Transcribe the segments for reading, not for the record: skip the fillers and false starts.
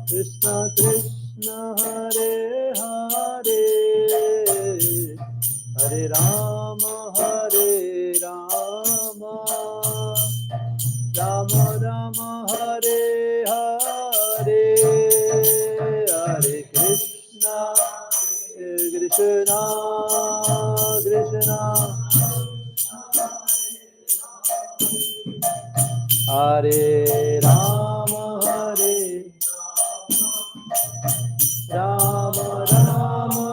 Krishna Krishna Hare Hare, Hare Rama Rama Rama Hare Hare, Hare Krishna Krishna Krishna Hare Rama Rama Rama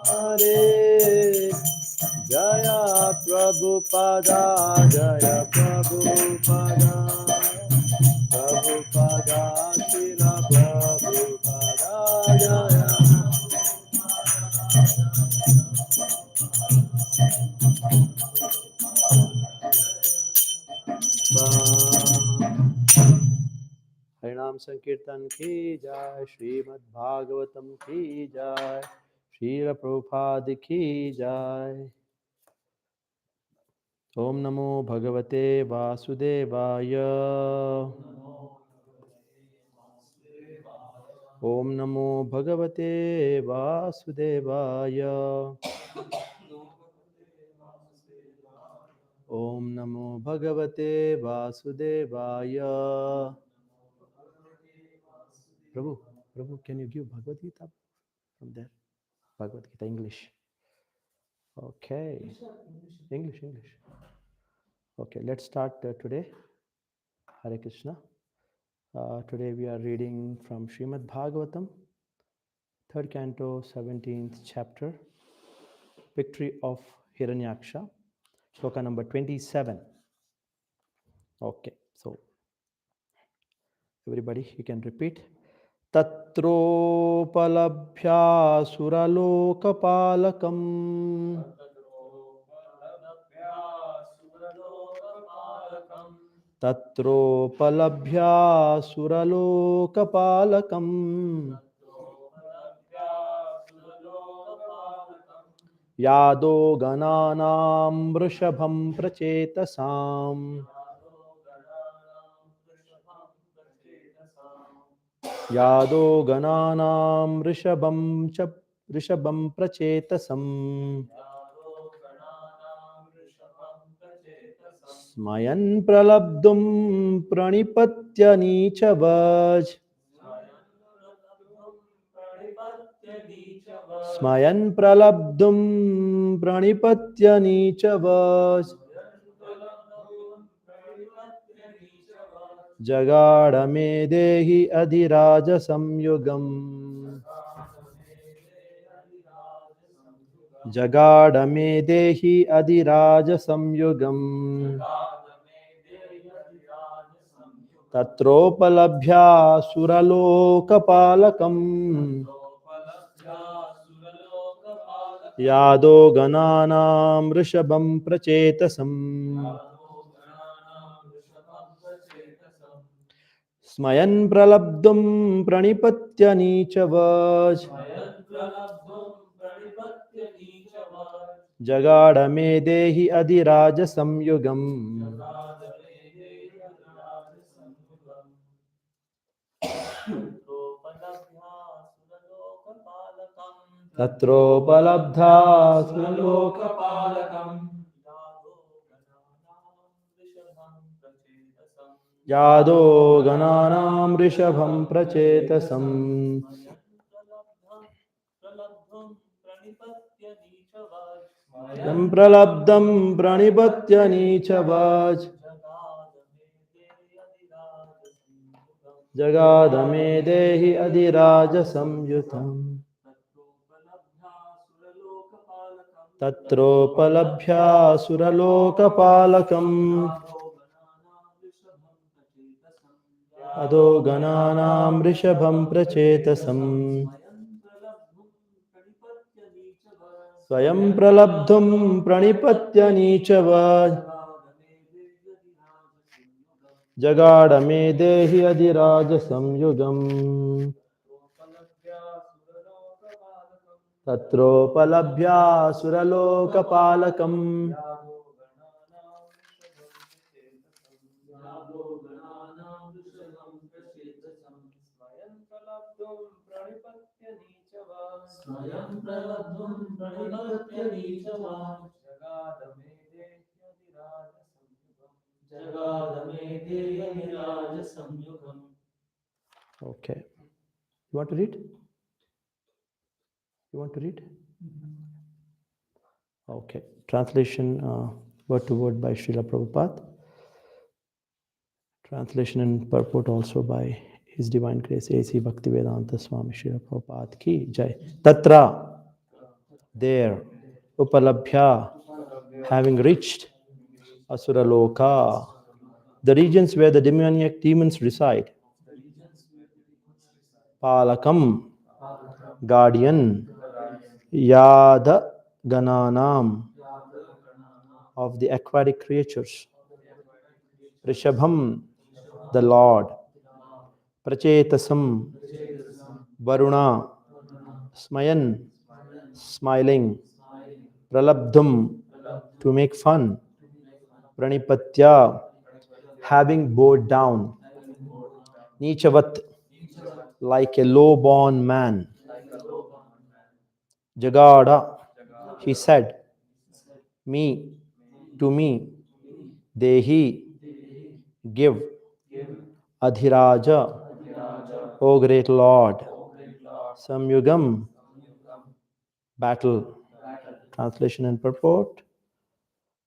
Hare Jaya Prabhupada Jaya Prabhupada Prabhupada Srila Prabhupada Jaya हरिनाम संकीर्तन की जय, श्रीमद् भागवतम की जय, श्रील प्रभुपाद की जय। ओम नमो भगवते वासुदेवाय, ओम नमो भगवते वासुदेवाय, ओम नमो भगवते वासुदेवाय। Prabhu, Prabhu, can you give Bhagavad Gita from there? Bhagavad Gita English. Okay. English. Okay, let's start today. Hare Krishna. Today we are reading from Srimad Bhagavatam, 3rd canto, 17th chapter, Victory of Hiranyaksha, shloka number 27. Okay, so everybody, you can repeat. Tatropalabhya suralokapalakam Tatropalabhya suralokapalakam Yado gananam vrishabham prachetasam Yado gananam vrishabham prachetasam Smayan pralabdum pranipatya nichavaj Smayan pralabdum pranipatya nichavaj Jagadame dehi adhiraja samyugam Jagadame dehi adhiraja samyugam Tatropalabhya suralokapalakam Yado gananam vrishabham prachetasam Smayan pralabdum pranipatya nichavaj Jagadame dehi adhiraja samyugam Tatropalabdha suralokapalakam Yado gananam rishabham prachetasam Yam pralabdam pranipatya nichavaj Jagadame dehi adhiraja samyutam Tatropalabhya suralokapalakam Ado gananam rishabham prachetasam Swayam pralabdhum pranipatya nichava Jagadame dehi adhiraja samyugam Tatropalabhya suralokapalakam Swayam pralabdhum pranipatya nichavan. Jagadamedheya niraja samyugam. Okay. You want to read? You want to read? Okay. Translation word to word by Srila Prabhupada. Translation and purport also by His Divine Grace A.C. Bhaktivedanta Swami Srila Prabhupada ki Jai. Tatra, there, Upalabhya, having reached Asura Loka, the regions where the demoniac demons reside. Palakam, guardian, Yada Gananam, of the aquatic creatures. Rishabham, the Lord. Prachetasam, Varuna, Smayan, smiling. Pralabdham, to make fun. Pranipatya, having bowed down. Nichavat, like a low-born man. Jagada, he said, me, to me, Dehi, give. Adhiraja, O great Lord. Samyugam, battle. Translation and purport.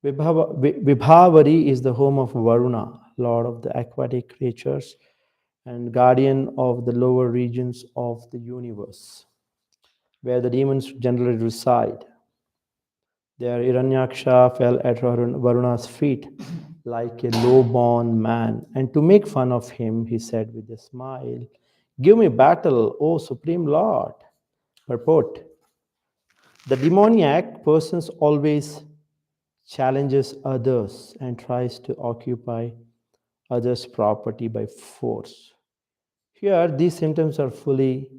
Vibhavari is the home of Varuna, lord of the aquatic creatures and guardian of the lower regions of the universe, where the demons generally reside. There, Hiranyaksha fell at Varuna's feet like a low-born man, and to make fun of him, he said with a smile, "Give me battle, O Supreme Lord." Purport. The demoniac persons always challenges others and tries to occupy others' property by force. Here, these symptoms are fully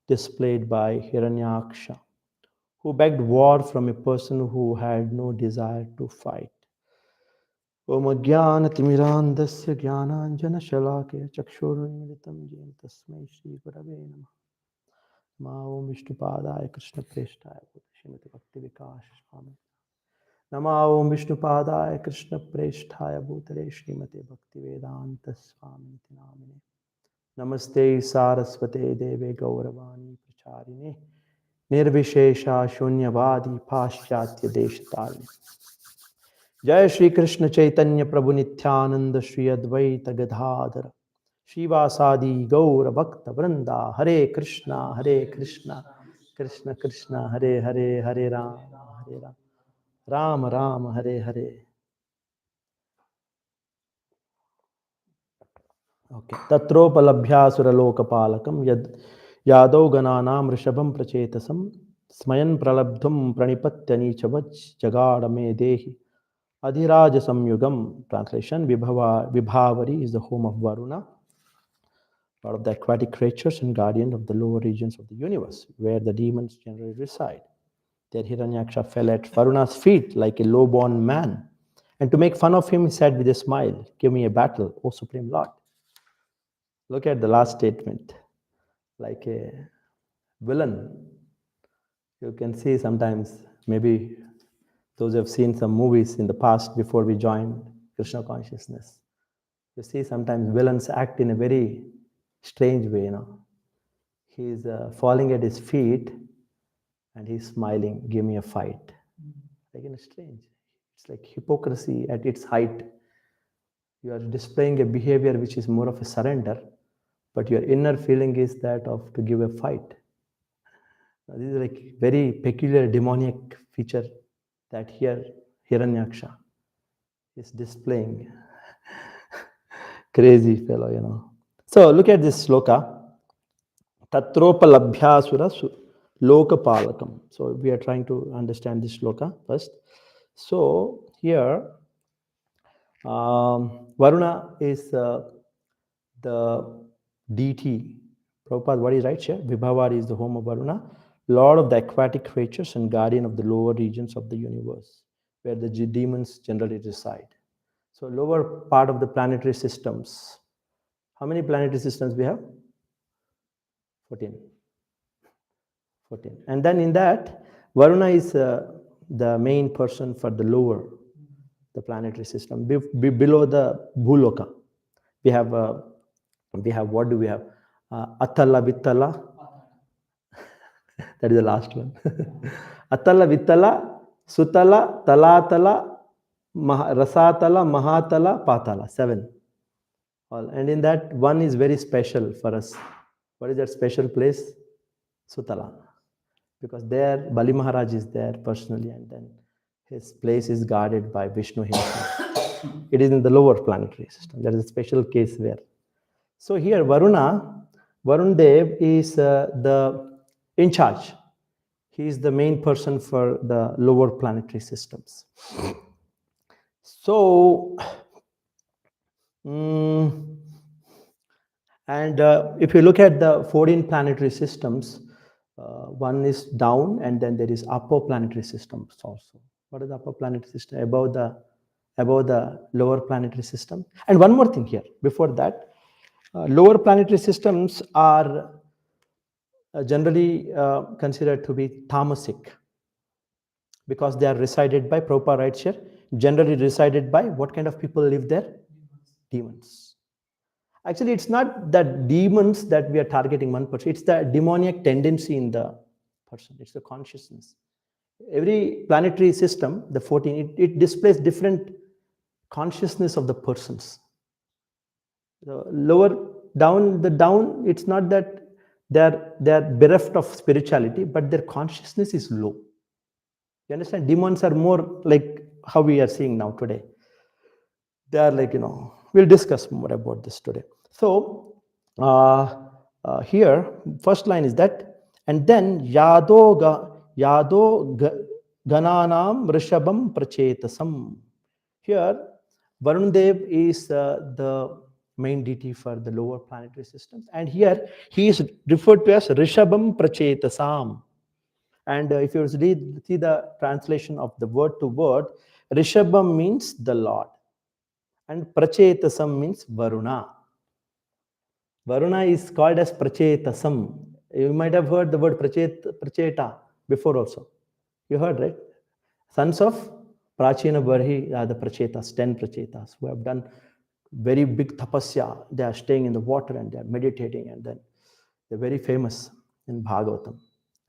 displayed by Hiranyaksha, who begged war from a person who had no desire to fight. Om Jnanatimirandasya Jnananjana Shalakaya Chakshurunmilitam Jena Tasmai Shri Gurave Namah. Namo Om Vishnupadaya Krishna Preshtaya Srimati Bhakti Vikas Swami. Namo Om Vishnupadaya Krishna Preshtaya Bhutale Srimati Bhakti Vedanta Swami Namine. Namaste Saraswate Deve Gauravani Pracharine Nirvishesha Shunyavadi Paschatya Deshatarine. Jai Shri Krishna Chaitanya Prabhu Nityananda Shri Advaita Gadadhara Shivasadi Gaura Bhakta Vrinda Hare Krishna Krishna Krishna Hare Hare Hare Ram Ram Ram Hare Hare. Okay. Tatropalabhyasura yad yadav gananam rishabham prachetasam smayan pralabdhum pranipatya nichavach jagadame dehi adhiraja samyugam. Translation. Vibhavari is the home of Varuna, lord of the aquatic creatures and guardian of the lower regions of the universe, where the demons generally reside. There Hiranyaksha fell at Varuna's feet like a low-born man, and to make fun of him, he said with a smile, "Give me a battle, O Supreme Lord." Look at the last statement. Like a villain, you can see sometimes, maybe those who have seen some movies in the past before we joined Krishna consciousness, you see sometimes villains act in a very strange way, He's falling at his feet and he's smiling, "Give me a fight." Like, strange. It's like hypocrisy at its height. You are displaying a behavior which is more of a surrender, but your inner feeling is that of to give a fight. This is like very peculiar demoniac feature that here Hiranyaksha is displaying. Crazy fellow. So look at this sloka. Tatropalabhyasura lokapalakam. So we are trying to understand this sloka first. So here Varuna is the deity. Prabhupada, what he writes here, Vibhavari is the home of Varuna, lord of the aquatic creatures and guardian of the lower regions of the universe, where the demons generally reside. So lower part of the planetary systems. How many planetary systems we have? 14. 14. And then in that, Varuna is the main person for the lower, the planetary system. Below the Bhuloka, we have what do we have? Atala, Vittala, that is the last one. Atala, Vittala, Sutala, Talatala, Rasatala, Mahatala, Patala. 7. All. And in that, one is very special for us. What is that special place? Sutala. Because there, Bali Maharaj is there personally, and then his place is guarded by Vishnu himself. It is in the lower planetary system. There is a special case where. So here, Varun Dev is the in charge. He is the main person for the lower planetary systems. So, and if you look at the 14 planetary systems, one is down, and then there is upper planetary systems also. What is the upper planetary system? Above the lower planetary system. And one more thing here, before that, lower planetary systems are generally considered to be tamasic, because they are resided by, Prabhupada writes here, generally resided by what kind of people live there? Demons. Actually, it's not that demons that we are targeting one person, it's the demoniac tendency in the person, it's the consciousness. Every planetary system, the 14, it displays different consciousness of the persons. The lower down, it's not that they're bereft of spirituality, but their consciousness is low. You understand? Demons are more like how we are seeing now today. They are like, we'll discuss more about this today. So here, first line is that, and then yado gananam rishabam prachetasam. Here, Varun Dev is the main deity for the lower planetary systems, and here he is referred to as Rishabam Prachetasam. And if you see the translation of the word to word, Rishabam means the Lord, and Prachetasam means Varuna. Varuna is called as Prachetasam. You might have heard the word Pracheta before also. You heard, right? Sons of Prachina Barhi are the Prachetas, 10 Prachetas, who have done very big tapasya. They are staying in the water and they are meditating, and then they're very famous in Bhagavatam.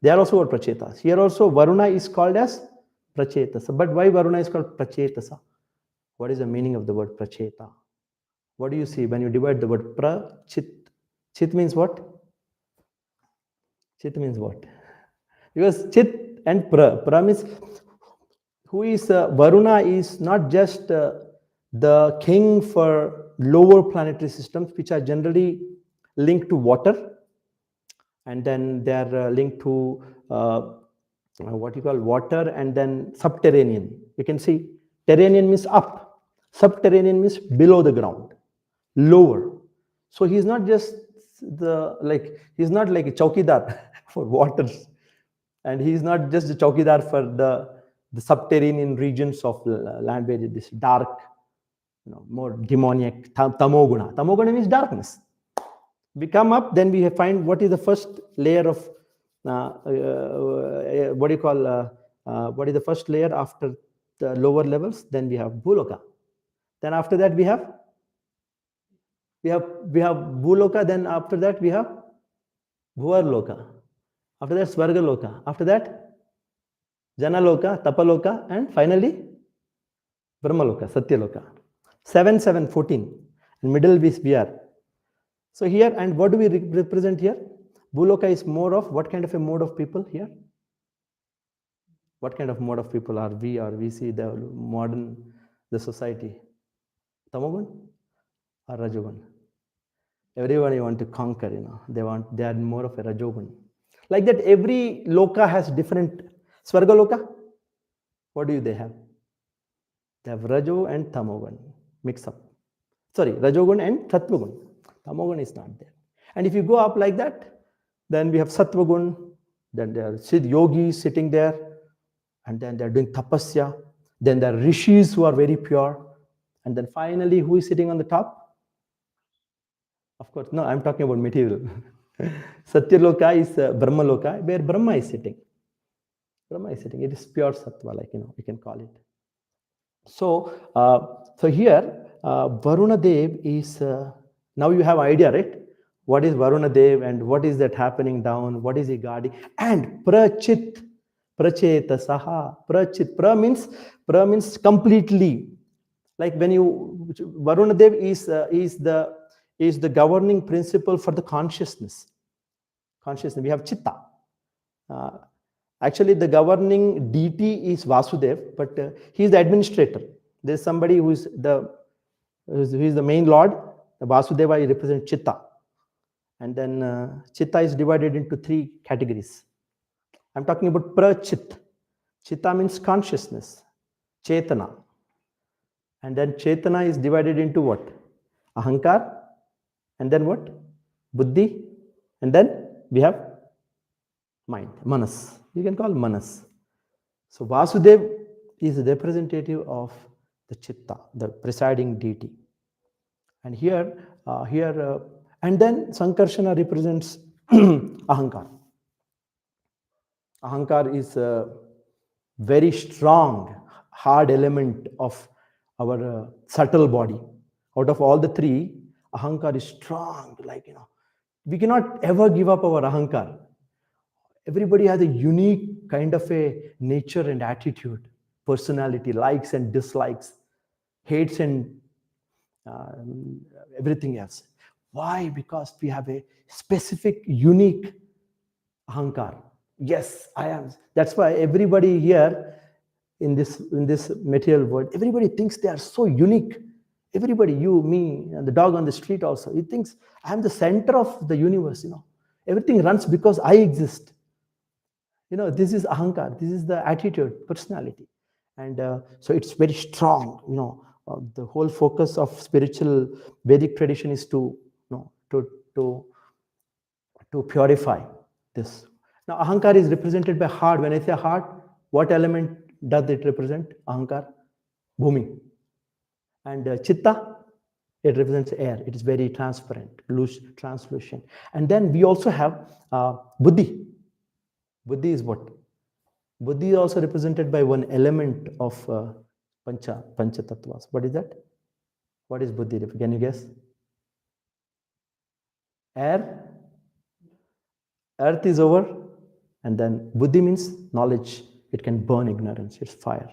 They are also called Prachetas. Here also Varuna is called as Prachetasa. But why Varuna is called Prachetasa? What is the meaning of the word Pracheta? What do you see when you divide the word Prachit? Chit means what? Chit means what? Because Chit and Pra means who is Varuna is not just the king for lower planetary systems, which are generally linked to water, and then they are linked to what you call water, and then subterranean. You can see terranean means up, subterranean means below the ground, lower. So he's not just he's not like a chowkidar for waters, and he's not just a chowkidar for the subterranean regions of land where it is dark, more demoniac, tamoguna. Tamoguna means darkness. We come up, then we find what is the first layer of what do you call what is the first layer after the lower levels? Then we have Bhuloka. Then after that we have Bhuloka. Then after that we have Bhuvarloka. After that Svargaloka. After that Janaloka, Tapaloka, and finally Brahmaloka, Satyaloka. 7, 7, 14. In middle we are. So here, and what do we represent here? Bhuloka is more of what kind of a mode of people here? What kind of mode of people are we, or we see the modern, the society? Tamogun or Rajogun? Everyone you want to conquer, they are more of a Rajogun. Like that, every loka has different. Svarga loka, what do they have? They have Rajo and Tamogun mix up. Sorry, Rajogun and Sattvagun. Tamogun is not there. And if you go up like that, then we have Sattvagun, then there are yogis sitting there, and then they're doing tapasya. Then there are rishis who are very pure. And then finally, who is sitting on the top? Of course, no, I'm talking about material. Satyaloka is Brahmaloka, where Brahma is sitting. Brahma is sitting. It is pure sattva, like you can call it. So here Varuna Dev is now you have idea, right? What is Varuna Dev and what is that happening down? What is he guarding? And Prachit, Pracheta Saha, Prachit. Pra means completely. Like when you Varuna Dev is the governing principle for the consciousness. Consciousness. We have Chitta. Uh, Actually, the governing deity is Vasudev, but he is the administrator. There is somebody who is the main lord. Vasudeva represents Chitta, and then Chitta is divided into three categories. I'm talking about Prachit. Chitta means consciousness, Chetana, and then Chetana is divided into what? Ahankar, and then what? Buddhi, and then we have mind, Manas. You can call Manas. So Vasudev is the representative of the Chitta, the presiding deity. And and then Sankarshana represents Ahankar. Ahankar is a very strong, hard element of our subtle body. Out of all the three, Ahankar is strong. We cannot ever give up our Ahankar. Everybody has a unique kind of a nature and attitude, personality, likes and dislikes, hates and uh, everything else. Why? Because we have a specific, unique ahankar. Yes, I am. That's why everybody here in this material world, everybody thinks they are so unique. Everybody, you, me, and the dog on the street also, he thinks I am the center of the universe. Everything runs because I exist. This is ahankar, this is the attitude, personality. And so it's very strong. The whole focus of spiritual Vedic tradition is to purify this. Now ahankar is represented by heart. When I say heart, what element does it represent? Ahankar, bhumi. And chitta, it represents air. It is very transparent, loose, translucent. And then we also have buddhi. Buddhi is what? Buddhi is also represented by one element of pancha tattvas. What is that? What is buddhi? Can you guess? Air, earth is over, and then buddhi means knowledge. It can burn ignorance. It's fire.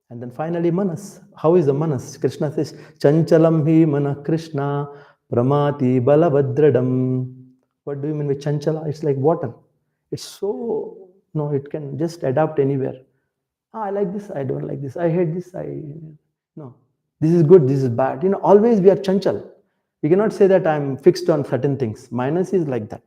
And then finally, manas. How is the manas? Krishna says, Chanchalam hi mana Krishna pramati balavadradam. What do you mean by chanchala? It's like water. It's so, no, it can just adapt anywhere. I like this, I don't like this, I hate this, no. This is good, this is bad. Always we are chanchal. We cannot say that I'm fixed on certain things. Minus is like that.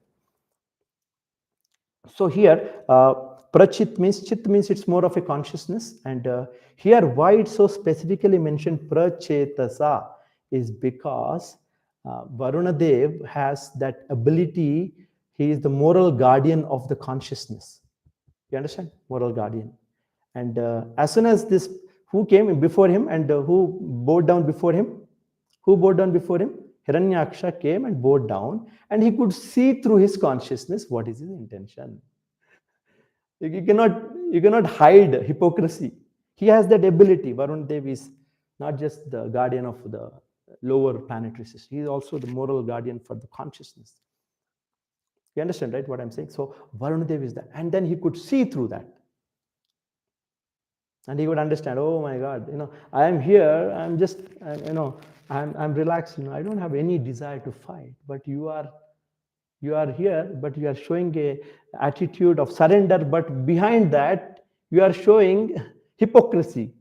So here, prachit means, chit means it's more of a consciousness. And here, why it's so specifically mentioned prachetasa is because Varuna Dev has that ability. He is the moral guardian of the consciousness. You understand? Moral guardian. And as soon as this, who came before him and who bowed down before him? Who bowed down before him? Hiranyaksha came and bowed down, and he could see through his consciousness what is his intention. You cannot hide hypocrisy. He has that ability. Varun Dev is not just the guardian of the lower planetary system. He is also the moral guardian for the consciousness. You understand, right, what I'm saying? So Varun Dev is that. And then he could see through that. And he would understand, oh my God, I am here, I'm just, I'm relaxed, I don't have any desire to fight, but you are here, but you are showing a attitude of surrender, but behind that, you are showing hypocrisy,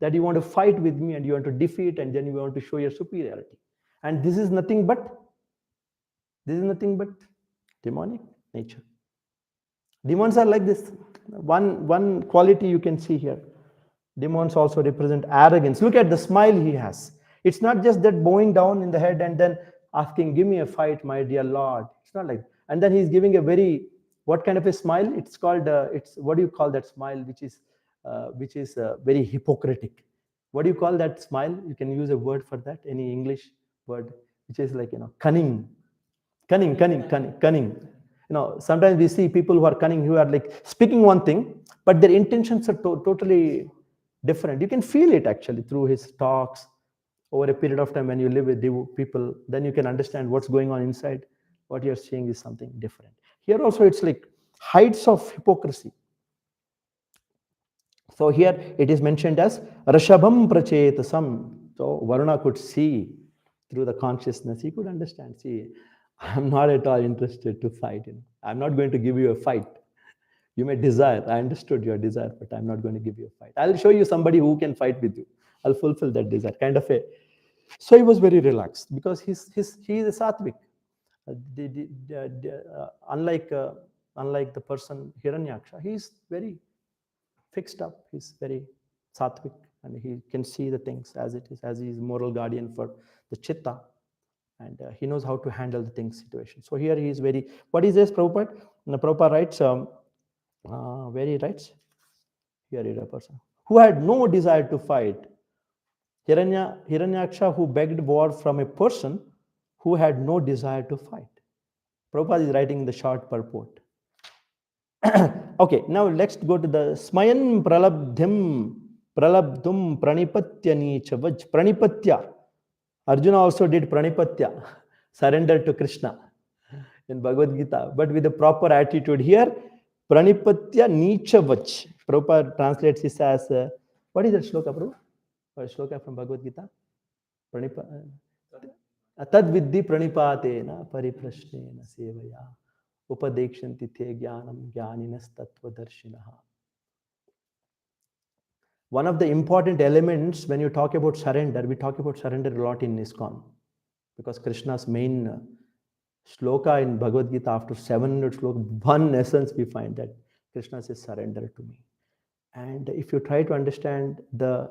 that you want to fight with me and you want to defeat, and then you want to show your superiority. And this is nothing but demonic nature. Demons are like this. One quality you can see here. Demons also represent arrogance. Look at the smile he has. It's not just that bowing down in the head and then asking, give me a fight, my dear Lord. It's not like, and then he's giving a very, what kind of a smile? It's called, what do you call that smile, which is very hypocritic? What do you call that smile? You can use a word for that, any English word, which is like, cunning Cunning. Sometimes we see people who are cunning, who are like speaking one thing, but their intentions are totally different. You can feel it actually through his talks over a period of time. When you live with people, then you can understand what's going on inside. What you're seeing is something different. Here also, it's like heights of hypocrisy. So here it is mentioned as Rashabam Prachetasam. So Varuna could see through the consciousness, he could understand. See, I'm not at all interested to fight. I'm not going to give you a fight. You may desire. I understood your desire, but I'm not going to give you a fight. I'll show you somebody who can fight with you. I'll fulfill that desire. Kind of a. So he was very relaxed because he is a sattvic. Unlike the person Hiranyaksha, he's very fixed up. He's very sattvic, and he can see the things as it is, as he is moral guardian for the chitta, and he knows how to handle the things situation. So here he is very. What is this, Prabhupada? Prabhupada writes, where he writes, here is a person who had no desire to fight. Hiranyaksha, who begged war from a person who had no desire to fight. Prabhupada is writing the short purport. Okay, now let's go to the Smayan Pralabdum Pranipatya Nichavaj. Pranipatya. Arjuna also did Pranipatya, surrender to Krishna in Bhagavad Gita, but with the proper attitude. Here, Pranipatya Nichavach. Prabhupada translates this as, what is that shloka, Prabhu? What shloka from Bhagavad Gita? Tad Vidhi Pranipatena Pariprashnena Sevaya Upadekshanti Te Jnanam Jnaninas Tattvadarshinaha. One of the important elements when you talk about surrender, we talk about surrender a lot in ISKCON, because Krishna's main shloka in Bhagavad Gita, after 700 slokas, one essence we find that Krishna says, surrender to me. And if you try to understand the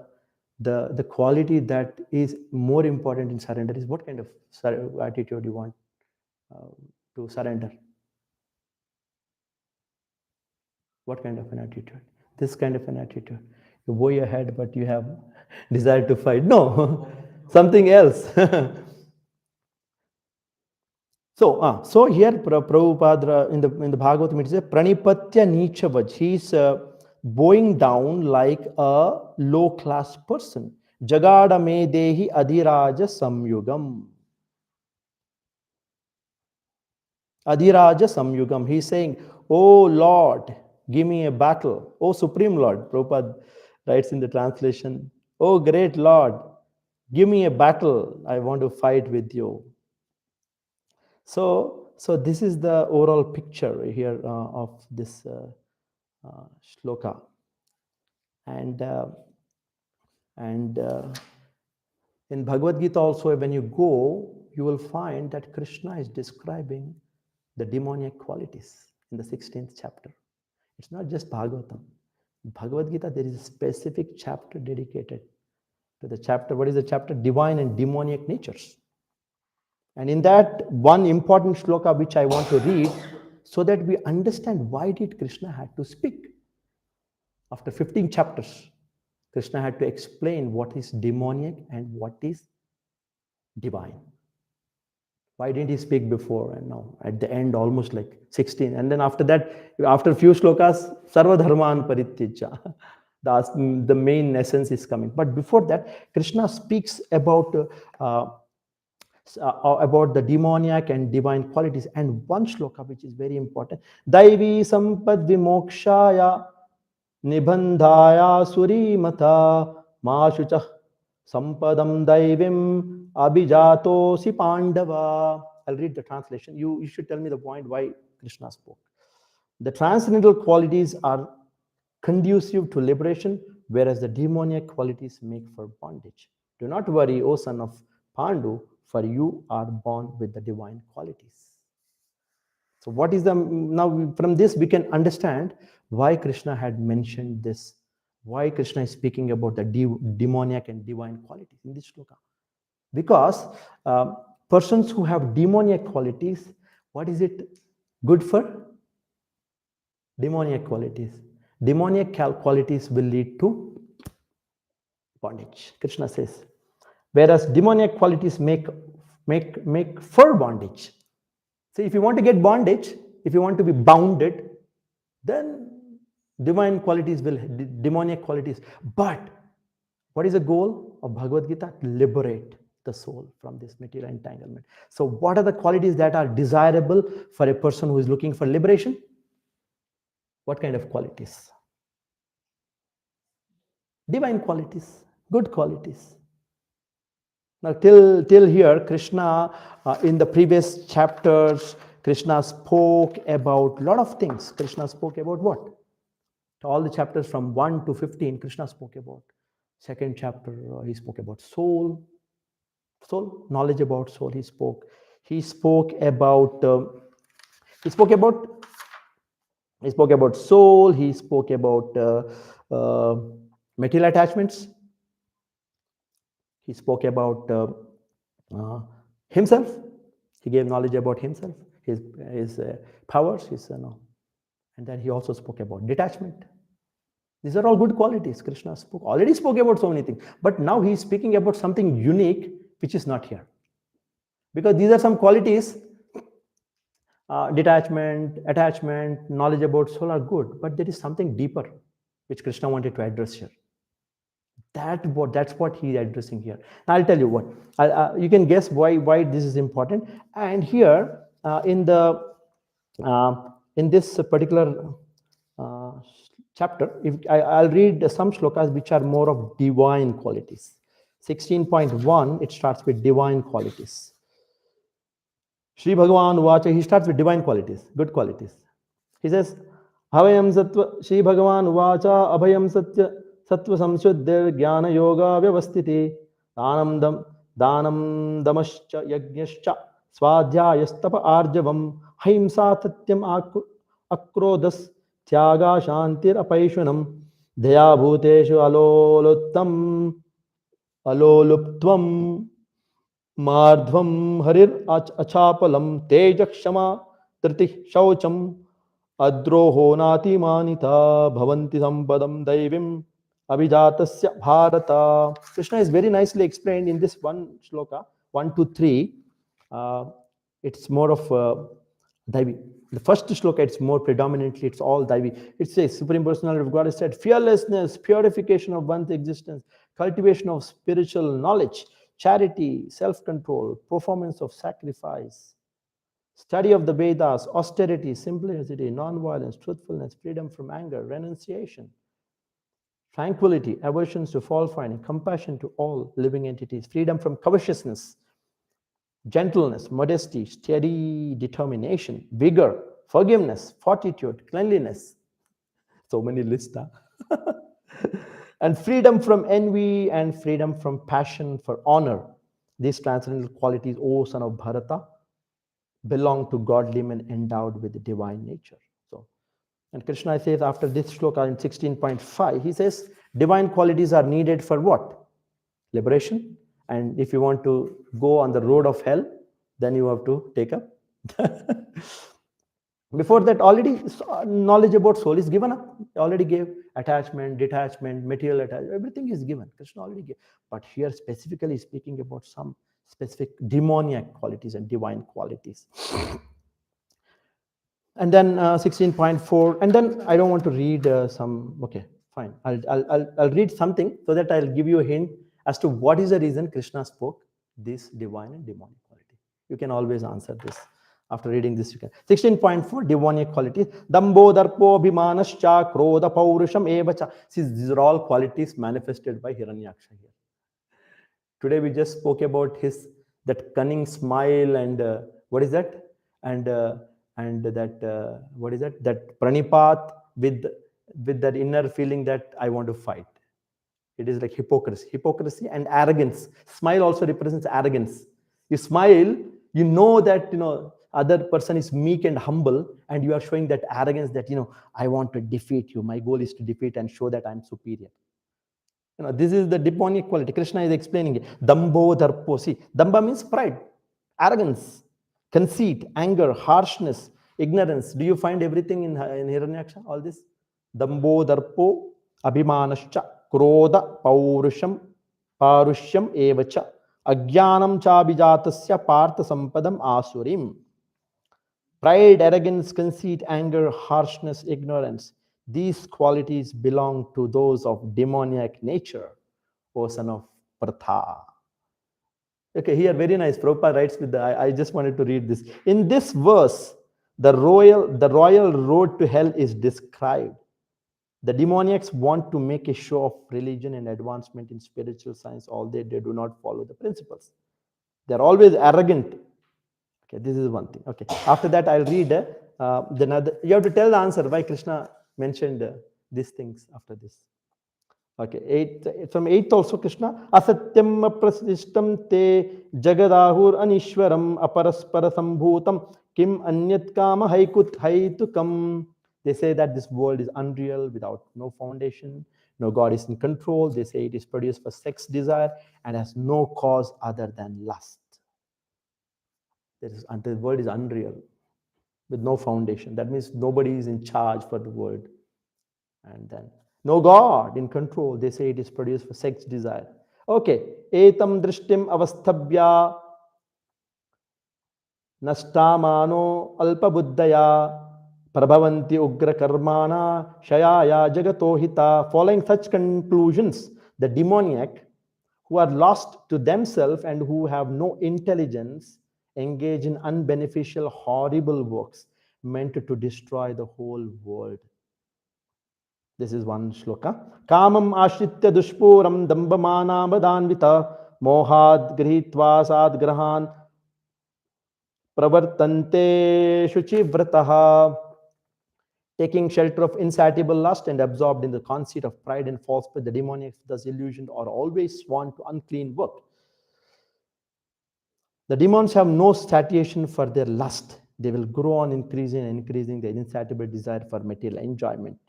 quality that is more important in surrender, is what kind of attitude you want to surrender. What kind of an attitude? This kind of an attitude. You bow your head, but you have desire to fight. No, something else. So here Prabhupada in the Bhagavatam, it says Pranipatya Nichavaj. He's bowing down like a low class person. Jagada me dehi adhiraja samyugam. Adhiraja samyugam. He's saying, oh Lord, give me a battle. Oh Supreme Lord. Prabhupada writes in the translation, oh great Lord, give me a battle. I want to fight with you. So this is the overall picture here of this shloka, and in Bhagavad Gita also, when you go, you will find that Krishna is describing the demoniac qualities in the 16th chapter. It's not just Bhagavatam. In Bhagavad Gita, there is a specific chapter dedicated to the chapter. What is the chapter? Divine and demoniac natures. And in that one important shloka which I want to read, so that we understand why did Krishna had to speak. After 15 chapters, Krishna had to explain what is demoniac and what is divine. Why didn't he speak before and now? At the end, almost like 16. And then after that, after a few shlokas, Sarva Dharman Parityaja. The main essence is coming. But before that, Krishna speaks about the demoniac and divine qualities. And one shloka which is very important, Daivi Sampad Vimokshaya Nibandhaya Surimata Mashucha Sampadam Daivim Abhijato Si Pandava. I'll read the translation. You should tell me the point why Krishna spoke. The transcendental qualities are conducive to liberation, whereas the demoniac qualities make for bondage. Do not worry, O son of Pandu, for you are born with the divine qualities. So what is now from this we can understand why Krishna had mentioned this, why Krishna is speaking about the demoniac and divine qualities in this shloka. Because persons who have demoniac qualities, what is it good for? Demoniac qualities. Demoniac qualities will lead to bondage, Krishna says. Whereas demoniac qualities make for bondage. So if you want to get bondage, if you want to be bounded, then divine qualities will, demoniac qualities. But what is the goal of Bhagavad Gita? To liberate the soul from this material entanglement. So what are the qualities that are desirable for a person who is looking for liberation? What kind of qualities? Divine qualities, good qualities. Now, till here, Krishna, in the previous chapters, Krishna spoke about a lot of things. Krishna spoke about what? All the chapters from 1 to 15, Krishna spoke about. Second chapter, he spoke about soul, knowledge about soul. He spoke. He spoke about. He spoke about. He spoke about soul. He spoke about material attachments. He spoke about himself. He gave knowledge about himself, his powers, his and then he also spoke about detachment. These are all good qualities. Krishna already spoke about so many things, but now he is speaking about something unique which is not here, because these are some qualities. Detachment, attachment, knowledge about soul are good, but there is something deeper which Krishna wanted to address here. That's what he's addressing here. Now I'll tell you what. You can guess why this is important. And here in this particular chapter, I'll read some shlokas which are more of divine qualities. 16.1, it starts with divine qualities. Shri Bhagavan Uvacha, he starts with divine qualities, good qualities. He says, Abhayam Sattva, Shri Bhagavan Uvacha, Abhayam Sattva Samshuddhir Jnana Yoga Vyavastiti, Danam Damascha Yajnascha, Swadhyayastapa Arjavam, Haimsa Tatyam Akrodas, Tyaga Shantir Apaishwanam, Daya Bhuteshu Aloluptvam, Mardhvam Harir Achapalam Teja Kshama Triti Shaucham Adroho Nati Manita Bhavanti Sampadam Daivim Abhijatasya Bharata. Krishna is very nicely explained in this one shloka, 1 to 3. It's more of Daivi. The first shloka, it's more predominantly, it's all Daivi. It says, Supreme Personality of God has said, fearlessness, purification of one's existence, cultivation of spiritual knowledge, charity, self-control, performance of sacrifice, study of the Vedas, austerity, simplicity, non-violence, truthfulness, freedom from anger, renunciation, tranquility, aversions to fault finding, compassion to all living entities, freedom from covetousness, gentleness, modesty, steady determination, vigor, forgiveness, fortitude, cleanliness. So many lists. And freedom from envy and freedom from passion for honor. These transcendental qualities, O son of Bharata, belong to godly men endowed with the divine nature. So, and Krishna says after this shloka in 16.5, he says, divine qualities are needed for what? Liberation. And if you want to go on the road of hell, then you have to take up. Before that, already knowledge about soul is given up. He already gave attachment, detachment, material attachment, everything is given. Krishna already gave. But here specifically speaking about some specific demoniac qualities and divine qualities. And then 16.4, and then I don't want to read some, okay, fine. I'll read something so that I'll give you a hint as to what is the reason Krishna spoke this divine and demonic quality. You can always answer this. After reading this, you can. 16.4, demonic qualities. Dambo, Darpo, Bhimanascha, Krodha, Paurusham, Evacha. See, these are all qualities manifested by Hiranyaksha here. Today we just spoke about that cunning smile and what is that? And that what is that? That pranipat with that inner feeling that I want to fight. It is like hypocrisy and arrogance. Smile also represents arrogance. You smile, you know that other person is meek and humble, and you are showing that arrogance that I want to defeat you. My goal is to defeat and show that I'm superior. This is the demonic quality. Krishna is explaining it. Dambo darpo. See, damba means pride, arrogance, conceit, anger, harshness, ignorance. Do you find everything in Hiranyaksha? All this? Dambo darpo, abhimanascha, krodha, parusham evacha, ajnanam chabijatasya partha sampadam asurim. Pride, arrogance, conceit, anger, harshness, ignorance. These qualities belong to those of demoniac nature, O son of Pratha. Okay, here very nice. Prabhupada writes with the. I just wanted to read this. In this verse, the royal road to hell is described. The demoniacs want to make a show of religion and advancement in spiritual science, although they do not follow the principles. They're always arrogant. Okay, this is one thing. Okay, after that, I'll read the another. You have to tell the answer why Krishna mentioned these things after this. Okay, from eighth also Krishna. Asatyam aprasishtam te jagadahur anishwaram aparaspara sambhutam kim anyat kama haikut haitukam. They say that this world is unreal without no foundation, no God is in control. They say it is produced for sex desire and has no cause other than lust. The world is unreal with no foundation. That means nobody is in charge for the world. And then no God in control. They say it is produced for sex desire. Okay. Etam drishtim avasthabhya nashtamano alpabuddhaya prabhavanti ugra karmana shayaya jagatohita. Following such conclusions, the demoniac who are lost to themselves and who have no intelligence engage in unbeneficial, horrible works meant to destroy the whole world. This is one shloka. Kamam ashritya dushpuram dambamanabadanvita mohad grihitva sadgrahan pravartante shuchivrataha. Taking shelter of insatiable lust and absorbed in the conceit of pride and falsehood, the demoniacs, thus illusioned, are always sworn to unclean work. The demons have no satiation for their lust. They will grow on increasing and increasing their insatiable desire for material enjoyment.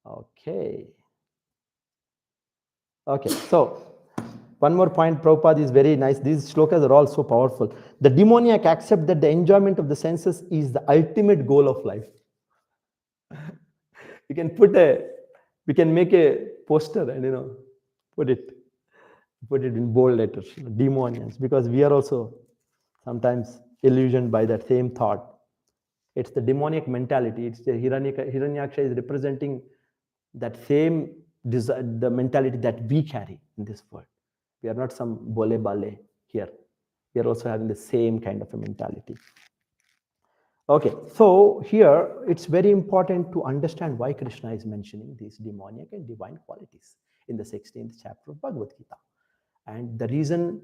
Okay. Okay, so one more point, Prabhupada is very nice. These shlokas are all so powerful. The demoniac accept that the enjoyment of the senses is the ultimate goal of life. We can we can make a poster and put it in bold letters, demonians, because we are also sometimes illusioned by that same thought. It's the demonic mentality. It's the Hiranyaksha is representing that same desire, the mentality that we carry in this world. We are not some bole bale here. We are also having the same kind of a mentality. Okay, so here it's very important to understand why Krishna is mentioning these demoniac and divine qualities in the 16th chapter of Bhagavad Gita. And the reason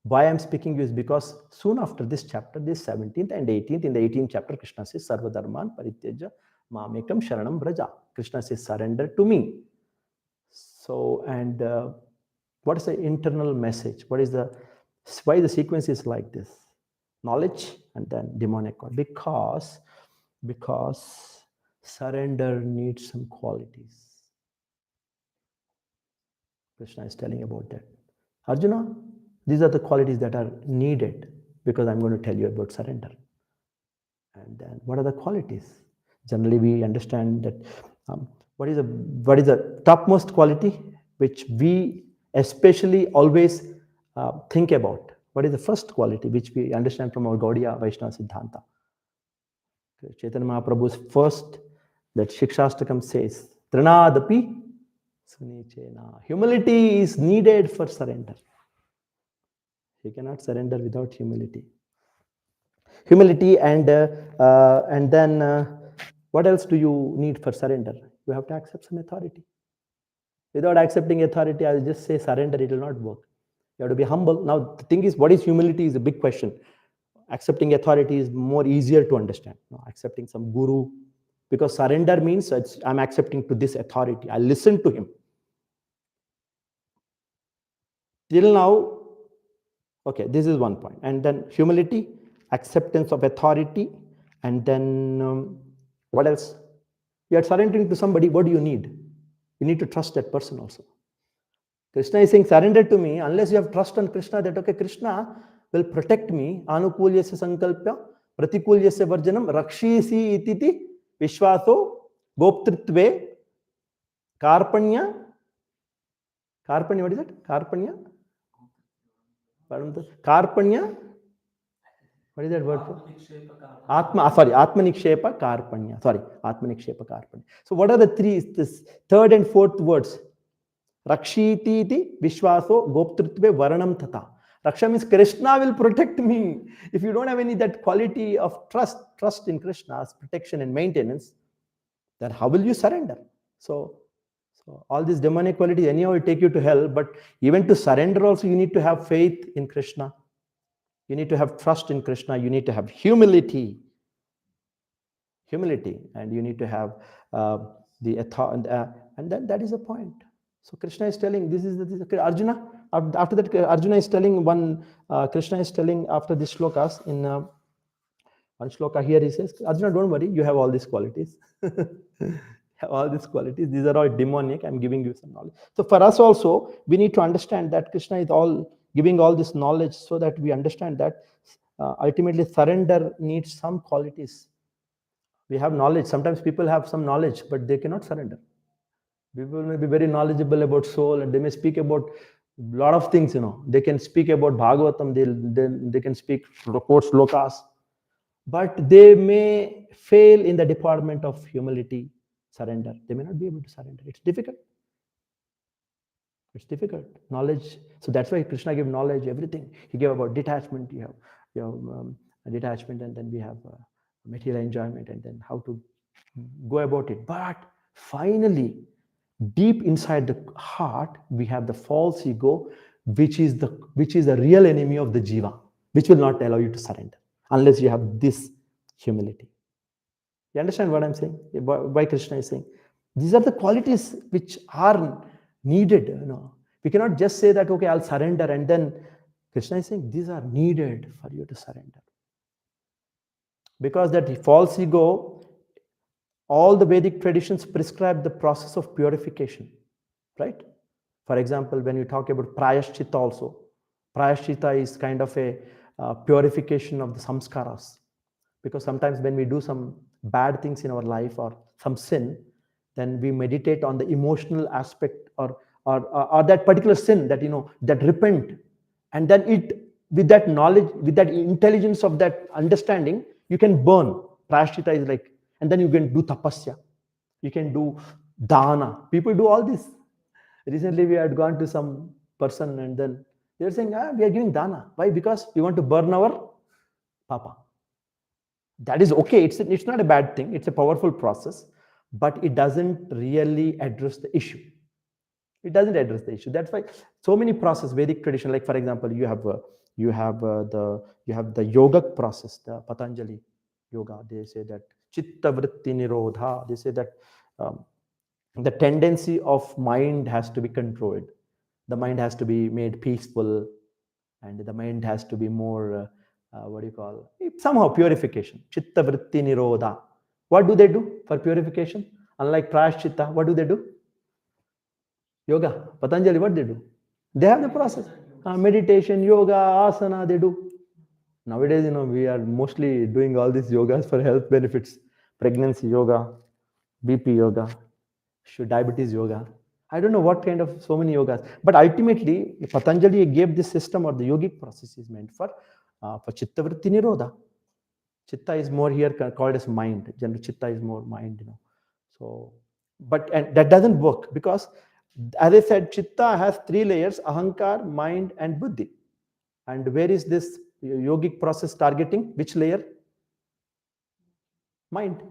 why I'm speaking to you is because soon after this chapter, this 17th and 18th, in the 18th chapter, Krishna says, Sarva Dharman Parityaja Mamekam Sharanam Braja. Krishna says, surrender to me. So, and what is the internal message? Why the sequence is like this? Knowledge and then demonic. Because surrender needs some qualities. Krishna is telling about that. Arjuna, these are the qualities that are needed because I'm going to tell you about surrender. And then what are the qualities? Generally, we understand that what is the topmost quality which we especially always think about? What is the first quality which we understand from our Gaudiya Vaishnava Siddhanta? Chaitanya Mahaprabhu's first, that Shikshastakam says, Trinadapi Sunichena. Humility is needed for surrender. You cannot surrender without humility. Humility and then what else do you need for surrender? You have to accept some authority. Without accepting authority, I'll just say surrender, it will not work. You have to be humble. Now, the thing is, what is humility is a big question. Accepting authority is more easier to understand. No, accepting some guru, because surrender means I'm accepting to this authority. I listen to him. Till now, okay, this is one point. And then humility, acceptance of authority, and then what else? You are surrendering to somebody. What do you need? You need to trust that person also. Krishna is saying, surrender to me. Unless you have trust on Krishna, that okay, Krishna will protect me. Anukulyasya sankalpya, pratikulyasya varjanam, rakshisi ititi, vishwaso, goptritve, karpanya. Karpanya, what is it? Karpanya? Karpanya? What is that word for? Atmanikshepa Sorry, Atmanikshepa Karpanya. Sorry, Atmanikshepa Karpanya. So what are the three, this third and fourth words? Rakshiti iti Vishwaso Goptrutve Varanam Tata. Raksha means Krishna will protect me. If you don't have any that quality of trust in Krishna's protection and maintenance, then how will you surrender? So, so all these demonic qualities anyhow will take you to hell, but even to surrender also you need to have faith in Krishna. You need to have trust in Krishna. You need to have humility, and you need to have the authority, and then that is the point. So Krishna is telling, Arjuna. After that, Arjuna is telling one. Krishna is telling after this shlokas in one shloka here he says, Arjuna, don't worry, you have all these qualities. Have all these qualities. These are all demonic. I'm giving you some knowledge. So for us also, we need to understand that Krishna is all giving all this knowledge so that we understand that ultimately surrender needs some qualities. We have knowledge. Sometimes people have some knowledge, but they cannot surrender. People may be very knowledgeable about soul and they may speak about a lot of things, They can speak about Bhagavatam, they can speak quote slokas, but they may fail in the department of humility, surrender. They may not be able to surrender. It's difficult. It's difficult. Knowledge. So that's why Krishna gave knowledge, everything. He gave about detachment. You have detachment, and then we have material enjoyment, and then how to go about it. But finally, deep inside the heart, we have the false ego, which is the real enemy of the jiva, which will not allow you to surrender unless you have this humility. You understand what I'm saying? Why Krishna is saying these are the qualities which are needed. We cannot just say that, okay, I'll surrender, and then Krishna is saying these are needed for you to surrender. Because that false ego, all the Vedic traditions prescribe the process of purification, right? For example, when you talk about prayashchitta also, prayashchitta is kind of a purification of the samskaras. Because sometimes when we do some bad things in our life or some sin, then we meditate on the emotional aspect or that particular sin that that repent, and then it, with that knowledge, with that intelligence of that understanding, you can burn. Prayashchitta is like, and then you can do tapasya, you can do dana. People do all this. Recently we had gone to some person, and then they're saying, we are giving dana. Why? Because we want to burn our papa. That is okay. It's not a bad thing. It's a powerful process, but it doesn't really address the issue. It doesn't address the issue. That's why so many process, Vedic tradition, like for example, you have the yogic process, the Patanjali yoga. They say that chitta vritti nirodha. They say that the tendency of mind has to be controlled. The mind has to be made peaceful, and the mind has to be more what do you call, somehow purification. Chitta vritti nirodha. What do they do for purification? Unlike prayashchitta, what do they do? Yoga. Patanjali, what they do? They have the process. Meditation, yoga, asana, they do. Nowadays, we are mostly doing all these yogas for health benefits. Pregnancy yoga, BP yoga, diabetes yoga. I don't know what kind of so many yogas. But ultimately, Patanjali gave this system, or the yogic process is meant for chitta vritti nirodha. Chitta is more here called as mind. Generally, chitta is more mind, So, and that doesn't work because, as I said, chitta has three layers: ahankar, mind, and buddhi. And where is this yogic process targeting? Which layer? Mind.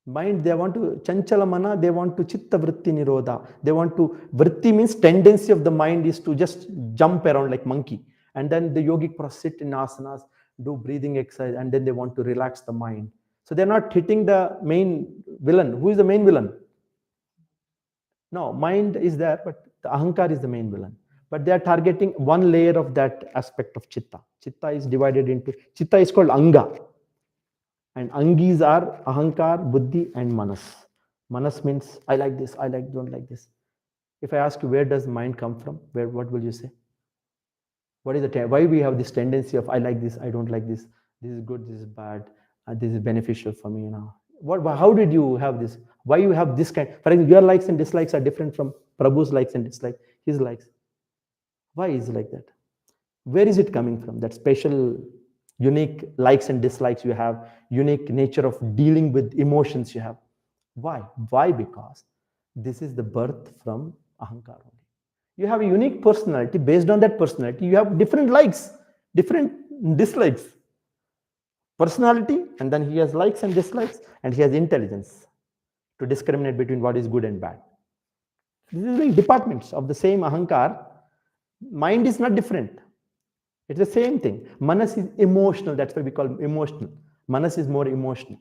Mind, they want to chanchala mana, they want to chitta vritti nirodha. They want to, vritti means tendency of the mind is to just jump around like monkey. And then the yogic process, sit in asanas, do breathing exercise, and then they want to relax the mind. So they're not hitting the main villain. Who is the main villain? No, mind is there, but the ahankar is the main villain. But they are targeting one layer of that aspect of chitta. Chitta is divided into, chitta is called anga. And angis are ahankar, buddhi, and manas. Manas means I like this, don't like this. If I ask you where does mind come from, what will you say? What is the why we have this tendency of I like this, I don't like this, this is good, this is bad, this is beneficial for me now. How did you have this? Why you have this kind? For example, your likes and dislikes are different from Prabhu's likes and dislikes, his likes. Why is it like that? Where is it coming from? That special unique likes and dislikes you have, unique nature of dealing with emotions you have. Why? Because this is the birth from ahankar only. You have a unique personality. Based on that personality, you have different likes, different dislikes. Personality, and then he has likes and dislikes, and he has intelligence to discriminate between what is good and bad. This is like departments of the same ahankar. Mind is not different. It's the same thing. Manas is emotional. That's why we call it emotional. Manas is more emotional.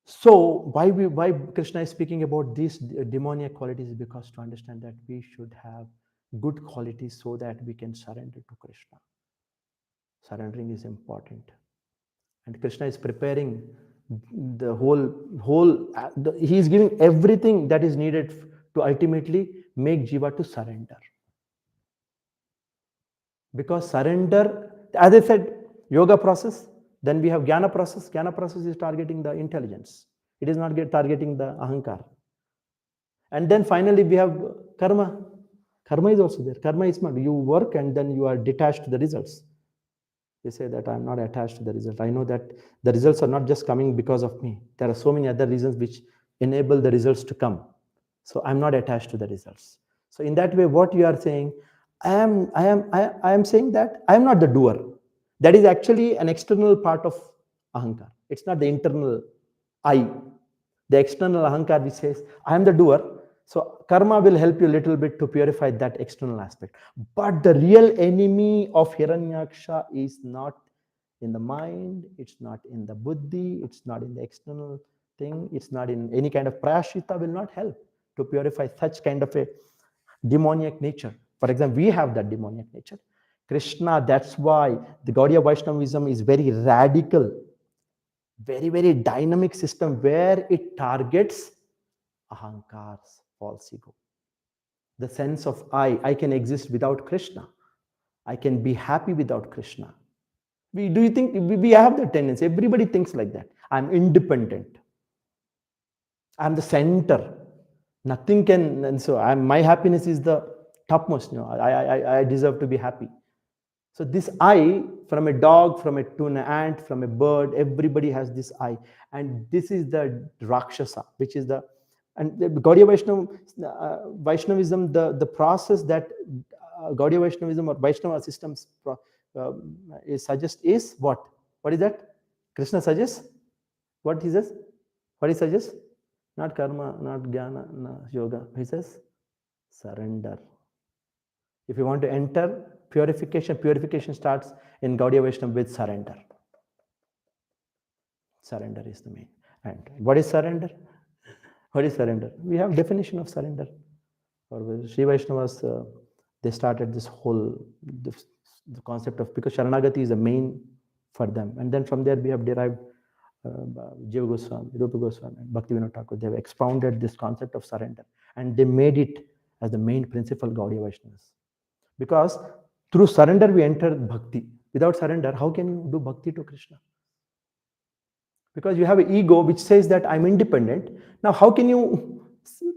So why Krishna is speaking about these demoniac qualities is because to understand that we should have good qualities so that we can surrender to Krishna. Surrendering is important, and Krishna is preparing the he is giving everything that is needed to ultimately make jiva to surrender. Because surrender, as I said, yoga process, then we have jnana process is targeting the intelligence, it is not targeting the ahankar. And then finally we have karma is also there. Karma is not, you work and then you are detached to the results. You say that I'm not attached to the result. I know that the results are not just coming because of me. There are so many other reasons which enable the results to come. So I'm not attached to the results. So in that way, what you are saying, I am saying that I am not the doer. That is actually an external part of ahankar. It's not the internal I. The external ahankar which says, I am the doer. So karma will help you a little bit to purify that external aspect. But the real enemy of Hiranyaksha is not in the mind, it's not in the buddhi, it's not in the external thing, it's not in any kind of prayashita will not help to purify such kind of a demoniac nature. For example, we have that demoniac nature. Krishna, that's why the Gaudiya Vaishnavism is very radical, very, very dynamic system where it targets ahankar's false ego. The sense of I can exist without Krishna. I can be happy without Krishna. Do you think we have the tendency? Everybody thinks like that. I'm independent. I'm the center. Nothing can, and so my happiness is the topmost. I deserve to be happy. So this I, from a dog, to an ant, from a bird, everybody has this I, and this is the Rakshasa, which is the, and the Gaudiya Vaishnavism, the process that Gaudiya Vaishnavism or Vaishnava systems suggest is what? What is that? Krishna suggests? What he says? What he suggests? Not karma, not jnana, no yoga. He says surrender. If you want to enter purification starts in Gaudiya Vaishnava with surrender. Surrender is the main. And what is surrender? What is surrender? We have definition of surrender. For Sri Vaishnavas, they started this whole the concept of, because Sharanagati is the main for them. And then from there we have derived Jiva Goswami, Rupa Goswami, and Bhaktivinoda Thakur. They have expounded this concept of surrender, and they made it as the main principle Gaudiya Vaishnavas. Because through surrender we enter bhakti. Without surrender, how can you do bhakti to Krishna? Because you have an ego which says that I'm independent. Now, how can you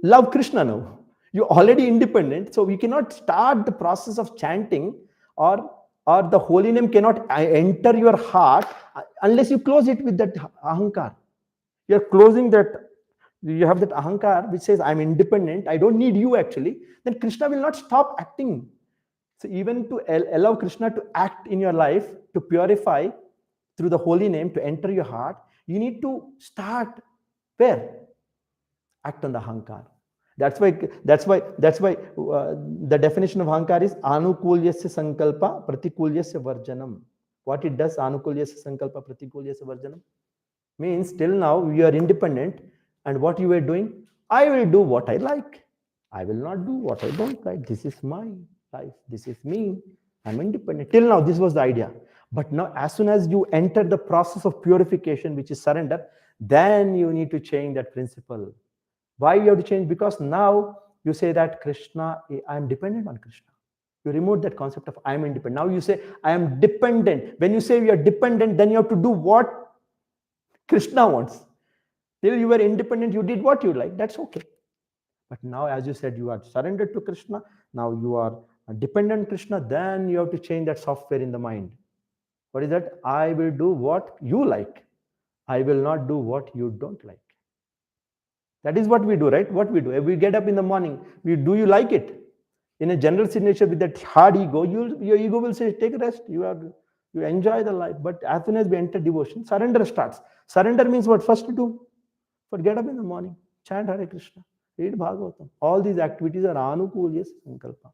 love Krishna now? You're already independent, so we cannot start the process of chanting, or the holy name cannot enter your heart unless you close it with that ahankar. You're closing that, you have that ahankar which says I'm independent, I don't need you actually, then Krishna will not stop acting. So even to allow Krishna to act in your life, to purify through the holy name, to enter your heart, you need to start where? Act on the ahankar. That's why the definition of ahankar is anukulyasya sankalpa pratikulyasya varjanam. What it does, anukulyasya sankalpa pratikulyasya varjanam, means till now you are independent, and what you were doing, I will do what I like, I will not do what I don't like. This is my life, this is me, I'm independent. Till now this was the idea. But now as soon as you enter the process of purification, which is surrender, then you need to change that principle. Why you have to change? Because now you say that Krishna, I am dependent on Krishna. You remove that concept of I am independent. Now you say I am dependent. When you say you are dependent, then you have to do what Krishna wants. Till you were independent, you did what you like. That's okay. But now, as you said, you are surrendered to Krishna. Now you are dependent on Krishna. Then you have to change that software in the mind. What is that? I will do what you like. I will not do what you don't like. That is what we do, right? What we do. If we get up in the morning, do you like it? In a general signature with that hard ego, your ego will say, take a rest. You enjoy the life. But as soon as we enter devotion, surrender starts. Surrender means what? First to do. But get up in the morning, chant Hare Krishna, read Bhagavatam. All these activities are anukulya sankalpa.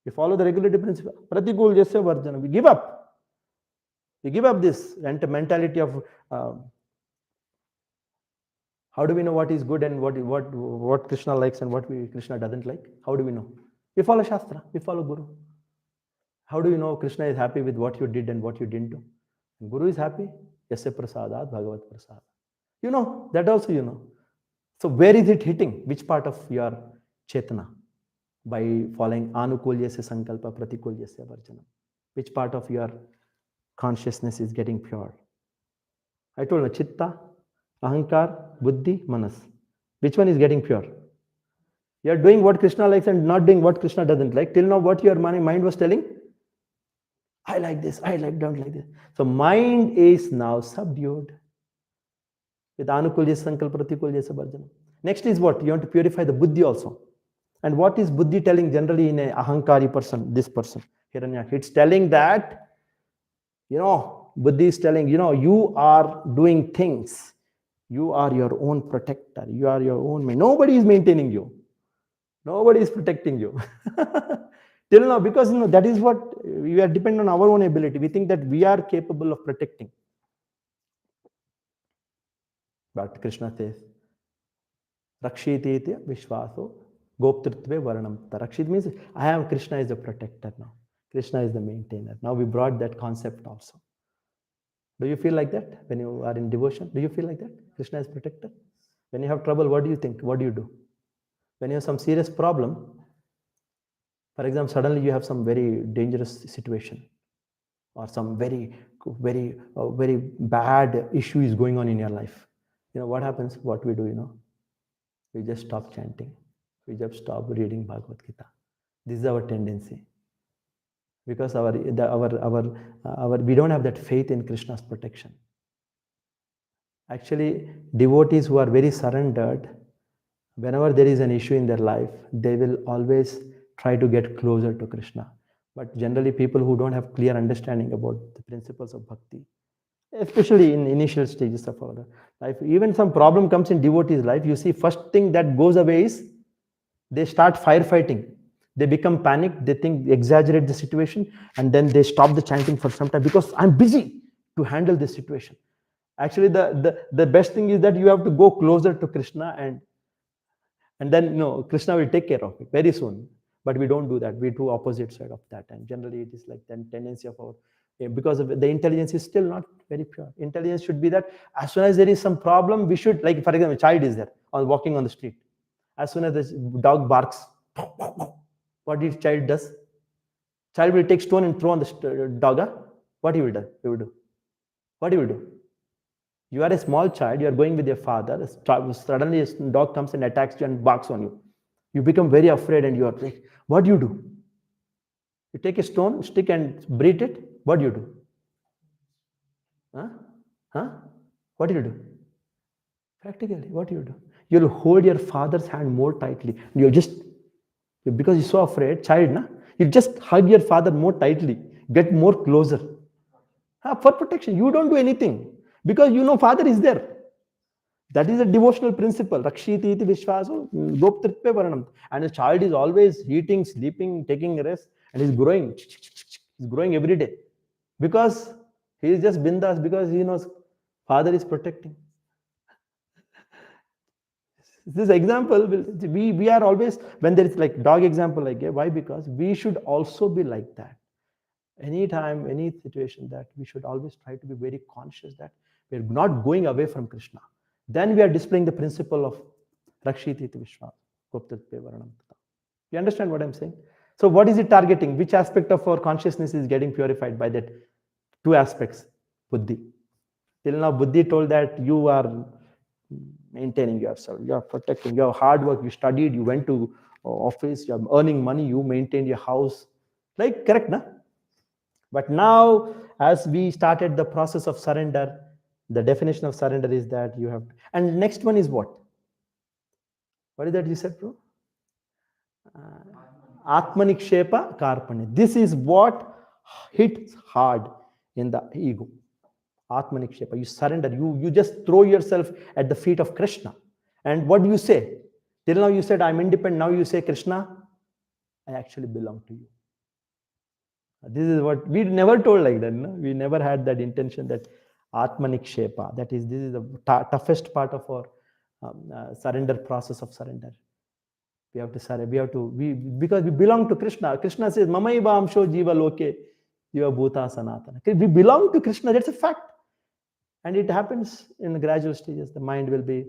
We follow the regulative principle. Pratikulya varjana. We give up. We give up this mentality of how do we know what is good and what Krishna likes and what Krishna doesn't like? How do we know? We follow Shastra. We follow Guru. How do you know Krishna is happy with what you did and what you didn't do? And Guru is happy. Yasya prasadat bhagavat prasad. You know that also you know. So where is it hitting? Which part of your chetana? By following anukulyasya sankalpa pratikulyasya varjana. Which part of your consciousness is getting pure? I told you, chitta, ahankar, buddhi, manas. Which one is getting pure? You are doing what Krishna likes and not doing what Krishna doesn't like. Till now, what your mind was telling? I like this, don't like this. So mind is now subdued with anukulya sankalpa pratikulya sabharjana. Next is what? You want to purify the buddhi also. And what is buddhi telling generally in a ahankari person, this person, Hiranyak? It's telling that, buddhi is telling, you are doing things. You are your own protector. You are your own man. Nobody is maintaining you. Nobody is protecting you. Till now, because that is what we are dependent on our own ability. We think that we are capable of protecting. But Krishna says, Rakshiti Vishwaso Goptritve Varanam. Rakshit means I am Krishna is the protector now. Krishna is the maintainer. Now we brought that concept also. Do you feel like that when you are in devotion? Do you feel like that? Krishna is protector. When you have trouble, what do you think? What do you do? When you have some serious problem, for example, suddenly you have some very dangerous situation or some very bad issue is going on in your life. What happens? What we do, we just stop chanting. We just stop reading Bhagavad Gita. This is our tendency. Because we don't have that faith in Krishna's protection. Actually, devotees who are very surrendered, whenever there is an issue in their life, they will always try to get closer to Krishna. But generally, people who don't have clear understanding about the principles of bhakti, especially in initial stages of our life, even some problem comes in devotees' life, you see, first thing that goes away is they start firefighting. They become panicked, they exaggerate the situation, and then they stop the chanting for some time because I'm busy to handle this situation. Actually, the best thing is that you have to go closer to Krishna and then Krishna will take care of it very soon. But we don't do that. We do opposite side of that. And generally it is like the tendency of our, because of the intelligence is still not very pure. Intelligence should be that as soon as there is some problem, we should, like for example, a child is there or walking on the street. As soon as the dog barks, what the child does? Child will take stone and throw on the dog. What he will do? He will do. What he will do? You are a small child, you are going with your father, suddenly a dog comes and attacks you and barks on you. You become very afraid and you are like, what do? You take a stone, stick and beat it, what do you do? What do you do? Practically, what do you do? You'll hold your father's hand more tightly. You'll just, because you're so afraid, child, you just hug your father more tightly, get more closer. For protection, you don't do anything. Because father is there. That is a devotional principle. Rakshiti iti vishwaso goptritve varanam. And the child is always eating, sleeping, taking rest, and he's growing. He's growing every day. Because he is just bindas, because he knows father is protecting. This example, we are always, when there is like dog example, like why? Because we should also be like that. Anytime, any situation, that we should always try to be very conscious that we're not going away from Krishna. Then we are displaying the principle of Rakshiti Vishwa. You understand what I'm saying? So what is it targeting? Which aspect of our consciousness is getting purified by that? Two aspects. Buddhi. Till now, Buddhi told that you are maintaining yourself, you are protecting your hard work, you studied, you went to office, you are earning money, you maintained your house. Like, correct, na? But now, as we started the process of surrender, the definition of surrender is that you have, and next one is what? What is that you said, bro? Atmanikshepa Karpanya. This is what hits hard in the ego. Atmanikshepa. You surrender. You just throw yourself at the feet of Krishna. And what do you say? Till now you said, I'm independent. Now you say, Krishna, I actually belong to you. This is what we never told like that. No? We never had that intention that Atmanikshepa. That is, this is the toughest part of our surrender process of surrender. We have to surrender. Because we belong to Krishna. Krishna says, Mamaiva amsho jiva loke jiva bhuta sanatana. We belong to Krishna. That's a fact. And it happens in the gradual stages. The mind will be,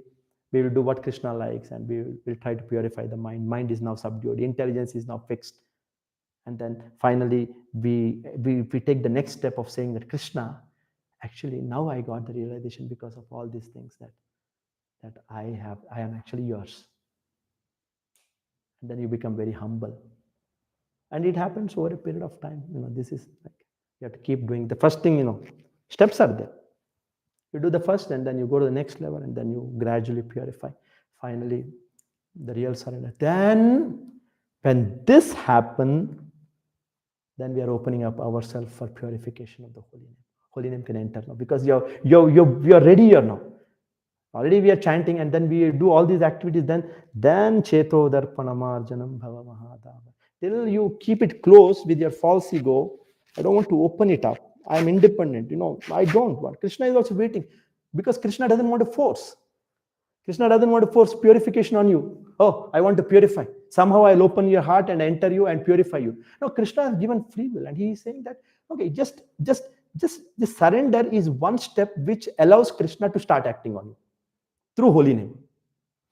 we will do what Krishna likes, and we will try to purify the mind. Mind is now subdued. Intelligence is now fixed. And then finally, we take the next step of saying that Krishna, actually, now I got the realization because of all these things that I am actually yours. And then you become very humble. And it happens over a period of time. This is like, you have to keep doing the first thing, steps are there. You do the first, and then you go to the next level, and then you gradually purify. Finally, the real surrender. Then, when this happens, then we are opening up ourselves for purification of the holy name. Holy name can enter now, because you're ready here now. Already we are chanting, and then we do all these activities. Then cheto darpanamarjanam bhava mahadava. Till you keep it close with your false ego, I don't want to open it up. I'm independent. I don't want. Krishna is also waiting, because Krishna doesn't want to force. Krishna doesn't want to force purification on you. Oh, I want to purify. Somehow I'll open your heart and enter you and purify you. No, Krishna has given free will, and he is saying that, okay, just the surrender is one step which allows Krishna to start acting on you through holy name.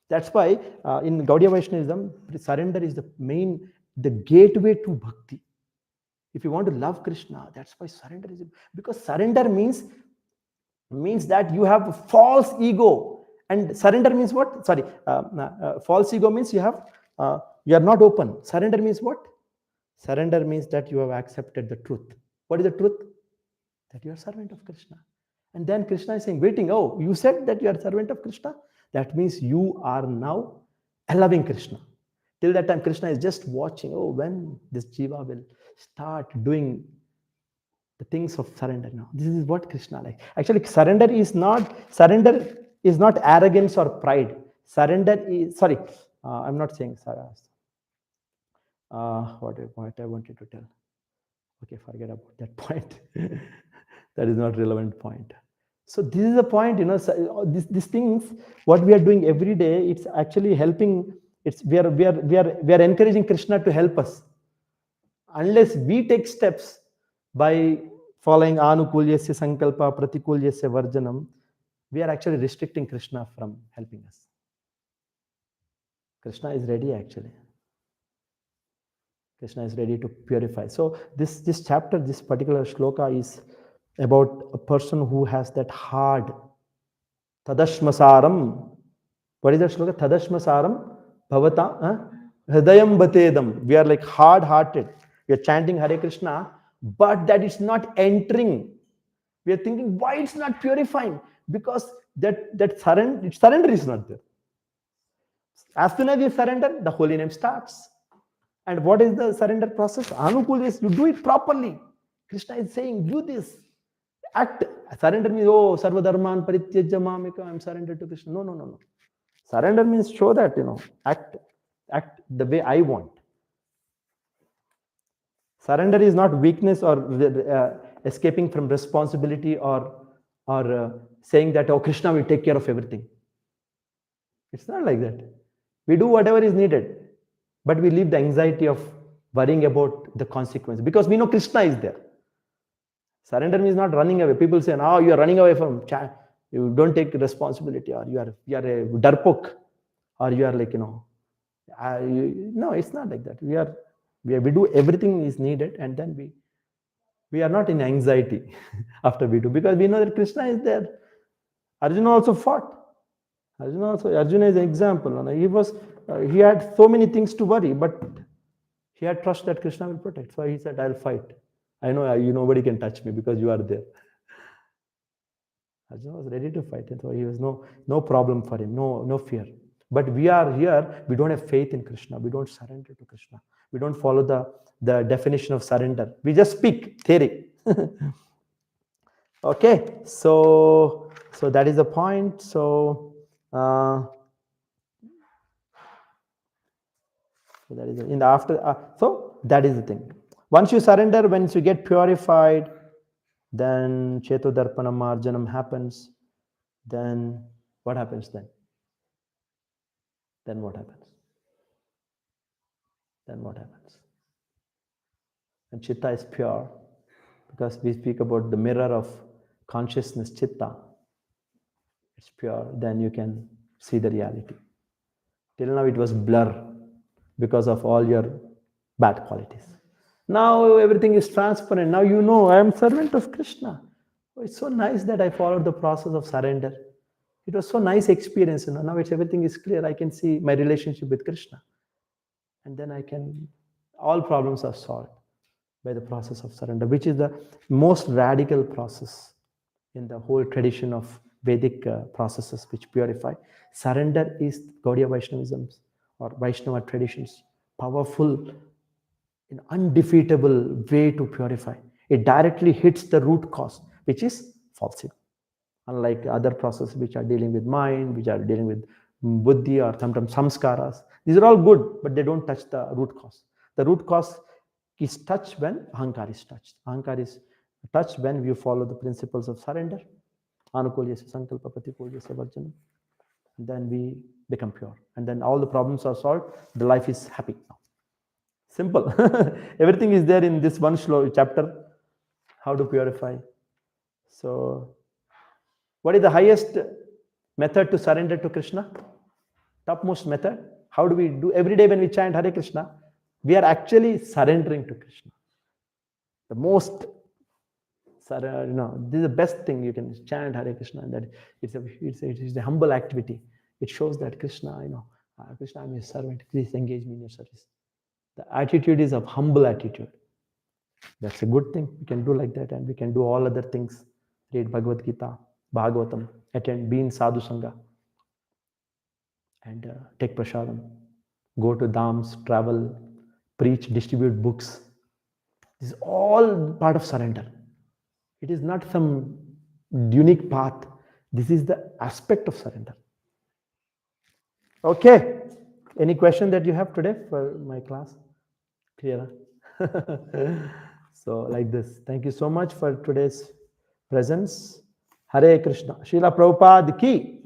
That's why in Gaudiya Vaishnavism, surrender is the gateway to bhakti. If you want to love Krishna, that's why surrender is, because surrender means that you have a false ego. And surrender means what? Sorry, false ego means you are not open. Surrender means what? Surrender means that you have accepted the truth. What is the truth? That you are servant of Krishna. And then Krishna is saying, waiting, oh, you said that you are servant of Krishna? That means you are now loving Krishna. Till that time, Krishna is just watching, oh, when this jiva will start doing the things of surrender now. This is what Krishna likes. Actually, surrender is not arrogance or pride. Surrender is, sorry, I'm not saying what I wanted to tell. Okay, forget about that point. That is not relevant point. So this is the point, these things, what we are doing every day, it's actually helping. We are encouraging Krishna to help us. Unless we take steps by following anukulyasya sankalpa pratikulyasya varjanam, we are actually restricting Krishna from helping us. Krishna is ready, actually. Krishna is ready to purify. So this chapter, this particular shloka is about a person who has that hard tadashmasaram. What is that shloka? Tadashmasaram bhavata hridayam batedam. We are like hard-hearted. We are chanting Hare Krishna, but that is not entering. We are thinking, why it's not purifying? Because that surrender is not there. As soon as you surrender, the holy name starts. And what is the surrender process? Anukul is you do it properly. Krishna is saying, do this. Act. Surrender means, oh, sarvadharman parityajya mamika, I'm surrendered to Krishna. No. Surrender means show that, act the way I want. Surrender is not weakness or escaping from responsibility or saying that, oh, Krishna will take care of everything. It's not like that. We do whatever is needed, but we leave the anxiety of worrying about the consequence, because we know Krishna is there. Surrender means not running away. People say, "Oh, you are running away from you don't take responsibility, or you are a darpok, or you are like no, it's not like that. We do everything is needed, and then we are not in anxiety after we do, because we know that Krishna is there. Arjuna also fought. Arjuna is an example. He had so many things to worry, but he had trust that Krishna will protect. So he said, I'll fight. I know you nobody can touch me because you are there. Arjuna was ready to fight, and so he was no problem for him, no fear. But we are here. We don't have faith in Krishna. We don't surrender to Krishna. We don't follow the definition of surrender. We just speak theory. Okay, so that is the point. Uh, so that is in the after. So that is the thing. Once you surrender, once you get purified, then Chetodarpanam Marjanam happens. Then what happens then? Then what happens? Then what happens? And Chitta is pure because we speak about the mirror of consciousness, Chitta. It's pure. Then you can see the reality. Till now it was blur because of all your bad qualities. Now everything is transparent. Now you know I am servant of Krishna. Oh, it's so nice that I followed the process of surrender. It was so nice experience. Now it's everything is clear. I can see my relationship with Krishna, and then I can all problems are solved by the process of surrender, which is the most radical process in the whole tradition of Vedic processes which purify. Surrender is Gaudiya Vaishnavism's or Vaishnava traditions, powerful, an undefeatable way to purify. It directly hits the root cause, which is falsehood. Unlike other processes which are dealing with mind, which are dealing with buddhi or sometimes samskaras, these are all good, but they don't touch the root cause. The root cause is touched when ahankar is touched. Ahankar is touched when you follow the principles of surrender. Anukulyasya sankalpa pratipulyasya varjanam. Then we become pure. And then all the problems are solved. The life is happy now. Simple. Everything is there in this one chapter. How to purify. So, what is the highest method to surrender to Krishna? Topmost method. How do we do every day when we chant Hare Krishna? We are actually surrendering to Krishna. The most, this is the best thing you can chant Hare Krishna, and that it's a humble activity. It shows that Krishna, Krishna, I'm your servant. Please engage me in your service. The attitude is of humble attitude. That's a good thing. We can do like that, and we can do all other things. Read Bhagavad Gita, Bhagavatam, attend, be in sadhu sangha, and take prasadam. Go to dhams, travel, preach, distribute books. This is all part of surrender. It is not some unique path. This is the aspect of surrender. Okay. Any question that you have today for my class? Clear? So like this. Thank you so much for today's presence. Hare Krishna. Srila Prabhupada ki.